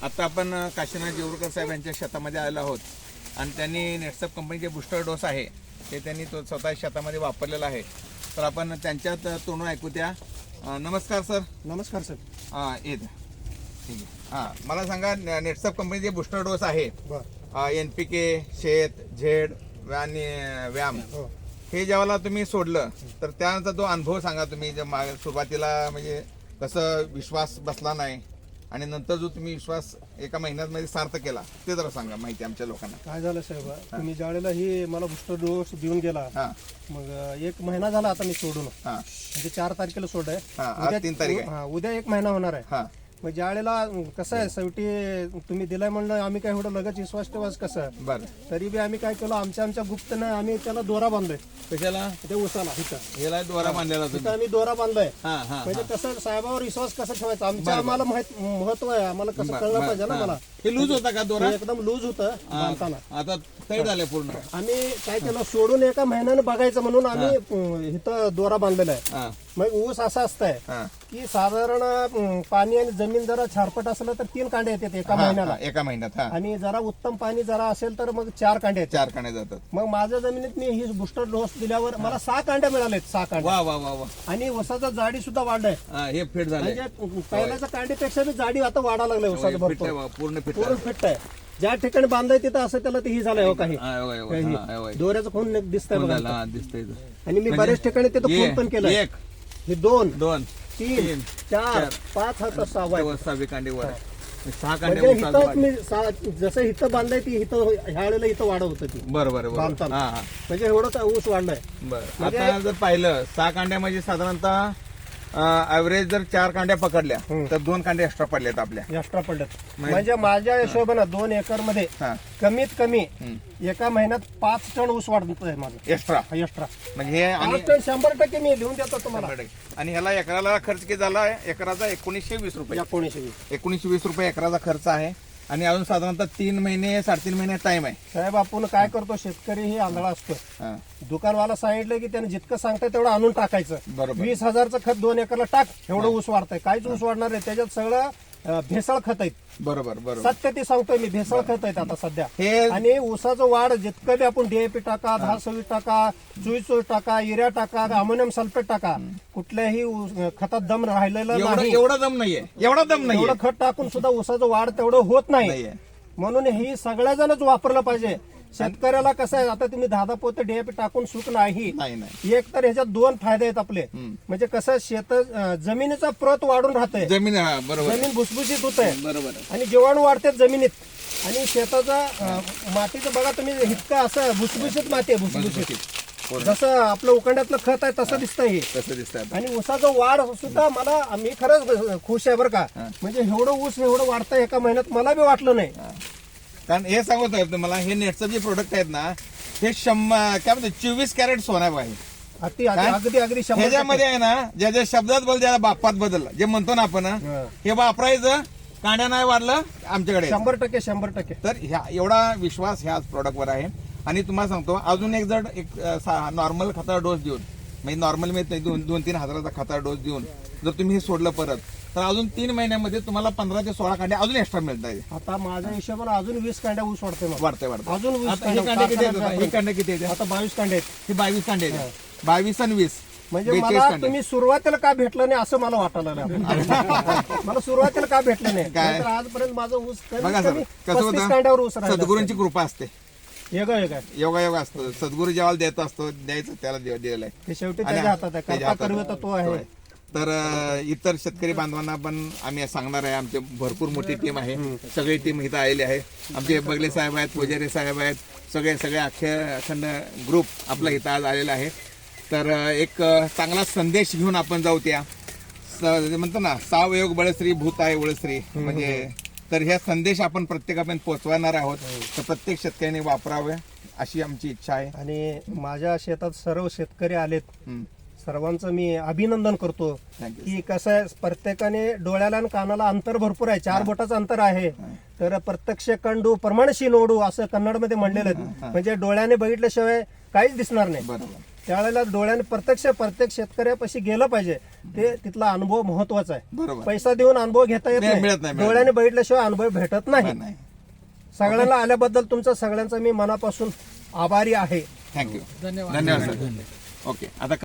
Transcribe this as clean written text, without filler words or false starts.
आता आपण काशीनाथ जेवरकर साहेब यांच्या शेतामध्ये आलेलो आहोत आणि त्यांनी नेटसप कंपनीचे बूस्टर डोस आहे ते त्यांनी तो स्वतः शेतामध्ये वापरलेला आहे. तर आपण त्यांच्यात तोंडून ऐकू द्या. नमस्कार सर. नमस्कार सर. येत ठीक आहे. हां, मला सांगा नेटसप कंपनीचे बूस्टर डोस आहे NPK, शेत, झेड आणि व्यायाम, हे जेव्हा तुम्ही सोडलं तर त्यानंतर तो अनुभव सांगा तुम्ही. सुरुवातीला म्हणजे कसं विश्वास बसला नाही आणि नंतर जो तुम्ही विश्वास एका महिन्यात मध्ये सार्थ केला ते जरा सांगा माहिती आमच्या लोकांना. काय झालं साहेब, तुम्ही ज्यावेळेला ही मला बूस्टर डोस देऊन गेला, मग 1 महिना झाला आता मी सोडून. म्हणजे 4 तारखेला सोडाय, आज 3 तारीख आहे. उद्या 1 महिना होणार आहे. मग ज्यावेळेला कसं आहे, शेवटी तुम्ही दिलाय म्हणलं आम्ही काय एवढं लगेच विश्वास ठेवाच कसं बरं. तरी बी आम्ही काय केलं, आमच्या गुप्तनं आम्ही त्याला दोरा बांधलोय. कशाला? ते उसाला ह्याला दोरा बांधलेला तिथं आम्ही दोरा बांधलाय. म्हणजे कसं साहेबावर विश्वास कसा ठेवायचा आमच्या आम्हाला महत्व आहे, आम्हाला कसं कळलं पाहिजे ना. मला हे लूज होता का दोरा? एकदम लूज होतं बांधताना. आता तयार झाले पूर्ण. आम्ही काय केलं, सोडून 1 महिन्यानं बघायचं म्हणून आम्ही इथं दोरा बांधलेला आहे. मग ऊस असा असतंय की साधारण पाणी आणि जमीन जरा छारपट असलं तर 3 कांडे येतात एका महिन्यात. आणि जरा उत्तम पाणी जरा असेल तर मग 4 कांडे येतात. 4 कांडे जातात. मग माझ्या जमिनीत मी ही बूस्टर डोस दिल्यावर मला 6 कांड्या मिळालेत. 6 कांडे. वा वा वा वा. आणि ऊसाचा जाडी सुद्धा वाढलाय. हे फिट झाले. म्हणजे पहिल्याच्या कांडीपेक्षा बी जाडी आता वाढायला लागलाय ऊसाचं. भरपूर पूर्ण फिट आहे. ज्या ठिकाणी बांधाय तिथं असं त्याला ते ही झालंय. हो काही दोऱ्याचं खून दिसतंय बघा. दिसतंय. आणि मी बऱ्याच ठिकाणी तिथं खून पण केलंय. हे 2 3 4 5 हात 6 कांडे वर. 6 म्हणजे इथं मी जसं इथं बांधलंय ती इथं ह्या वेळेला इथं वाढ होतं ती. बरोबर बांधताना म्हणजे एवढं ऊस वाढलाय. बरं. आता जर पाहिलं 6 कांड्या म्हणजे साधारणतः ऍव्हरेज जर 4 कांड्या पकडल्या तर 2 कांड्या एक्स्ट्रा पडल्यात आपल्या. एक्स्ट्रा पडल्यात म्हणजे माझ्या हिशोबानं 2 एकर मध्ये कमीत कमी एका महिन्यात 5 टन ऊस वाढतोय माझं एक्स्ट्रा. म्हणजे 5 टन 100% मी लिहून देतो तुम्हाला. आणि ह्याला एकराला खर्च किती झाला? एकराचा 1920 रुपये. 1920 रुपये एकराचा खर्च आहे. आणि अजून साधारणतः 3 महिने 3.5 महिने टाइम आहे. साहेब, आपण काय करतो, शेतकरी ही आंधळा असतो. दुकानवाला सांगितलं की त्याने जितकं सांगताय तेवढं आणून टाकायचं. 20,000चं खत 2 एकरला टाक, एवढं ऊस वाढतंय. काहीच ऊस वाढणार नाही, त्याच्यात सगळं भेसळ खत आहेत. बरोबर. सत्य ते सांगतोय मी, भेसळ खत आहेत आता सध्या. आणि ऊसाचं वाढ जितकं बी आपण DAP टाका, 10-26 टाका, 24 टाका, युरिया टाका, अमोनियम सल्फेट टाका, कुठल्याही खतात दम राहिलेला नाही. एवढा दम नाहीये. एवढं खत टाकून सुद्धा ऊसाचं वाढ तेवढं होत नाही. म्हणून ही सगळ्या जणच वापरलं पाहिजे. शेतकऱ्याला कसं आहे, आता तुम्ही 10 पोते DAP टाकून सुख नाही. एक तर ह्याच्यात 2 फायदे आहेत आपले. म्हणजे कसं शेत जमिनीचा प्रत वाढून राहतंय, जमीन भुसभुशीत होत आहे. बरोबर. आणि जीवाणू वाढतात जमिनीत. आणि शेताचा मातीचं बघा तुम्ही, इतकं असं भुसभुशीत माती आहे. भुसभुशीत जसं आपलं उकंड्यातलं खत आहे तसं दिसतंय हे. आणि ऊसाचं वाढ सुद्धा मी खरंच खुश आहे बरं का. म्हणजे एवढं ऊस एवढं वाढतंय एका महिन्यात मला बी वाटलं नाही. कारण हे सांगत आहे तुम्हाला, हे नेटचं जे प्रोडक्ट आहेत ना, हे काय म्हणतात 24 कॅरेट सोना आहे. अगदी ह्याच्यामध्ये आहे ना, ज्या शब्दात बदल, ज्याला बापात बदल जे म्हणतो ना आपण, हे वापरायचं. कांड्या नाही वाढलं आमच्याकडे 100%. तर एवढा विश्वास ह्या प्रोडक्टवर आहे. आणि तुम्हाला सांगतो, अजून एक जर नॉर्मल खताचा डोस देऊन, म्हणजे नॉर्मल मी 2-3 हजाराचा खताचा डोस देऊन जर तुम्ही हे सोडलं परत, तर अजून 3 महिन्यामध्ये तुम्हाला 15 ते 16 कांड्या अजून एक्स्ट्रा मिळतात. आता माझ्या हिशोबाने अजून 20 कांड्या ऊस वाढतोय. अजून 20 कांड्या किती आहेत? आता 22 कांड्या आहेत. हे 22 कांडे आहेत. 22 आणि 20 म्हणजे मला तुम्ही सुरुवातीला का भेटलं नाही असं मला वाटायला लागलं. मला सुरुवातीला का भेटलं नाही, आजपर्यंत माझं ऊस 35 कांड्यावर ऊस. सद्गुरूंची कृपा असते. योगा असतो. सद्गुरू जेव्हा देत असतो, द्यायचं त्याला दिलेलं आहे. शेवटी त्याच्या हातात आहे, तो आहे. तर इतर शेतकरी बांधवांना पण आम्ही सांगणार आहे, आमची भरपूर मोठी टीम आहे. सगळी टीम इथं आलेली आहे. आमचे बगले साहेब आहेत, पुजारी साहेब आहेत, सगळे अखंड ग्रुप आपला इथं आज आलेला आहे. तर एक चांगला संदेश घेऊन आपण जाऊ. त्या म्हणतो ना, सावयोग बळश्री भूत आहे वळश्री, म्हणजे तर ह्या संदेश आपण प्रत्येकापर्यंत पोहोचवणार आहोत. तर प्रत्येक शेतकऱ्याने वापरावे अशी आमची इच्छा आहे. आणि माझ्या शेतात सर्व शेतकरी आलेत, सर्वांचं मी अभिनंदन करतो. की कसं आहे, प्रत्येकाने डोळ्याला आणि कानाला अंतर भरपूर आहे. 4 बोटाचं अंतर आहे. तर प्रत्यक्ष कंडू प्रमाणशी नोडू असं कन्नडमध्ये म्हणलेलं आहे. म्हणजे डोळ्याने बघितल्याशिवाय काहीच दिसणार नाही. त्यावेळेला डोळ्याने प्रत्येक शेतकऱ्यापाशी गेलं पाहिजे. ते तिथला अनुभव महत्वाचा आहे. बरोबर. पैसा देऊन अनुभव घेता येत नाही, मिळत नाही, नाही. डोळ्याने बघितल्याशिवाय अनुभव भेटत नाही. नाही. सगळ्यांना आल्याबद्दल तुमचा सगळ्यांचा मी मनापासून आभारी आहे. थँक्यू. धन्यवाद सर. ओके आता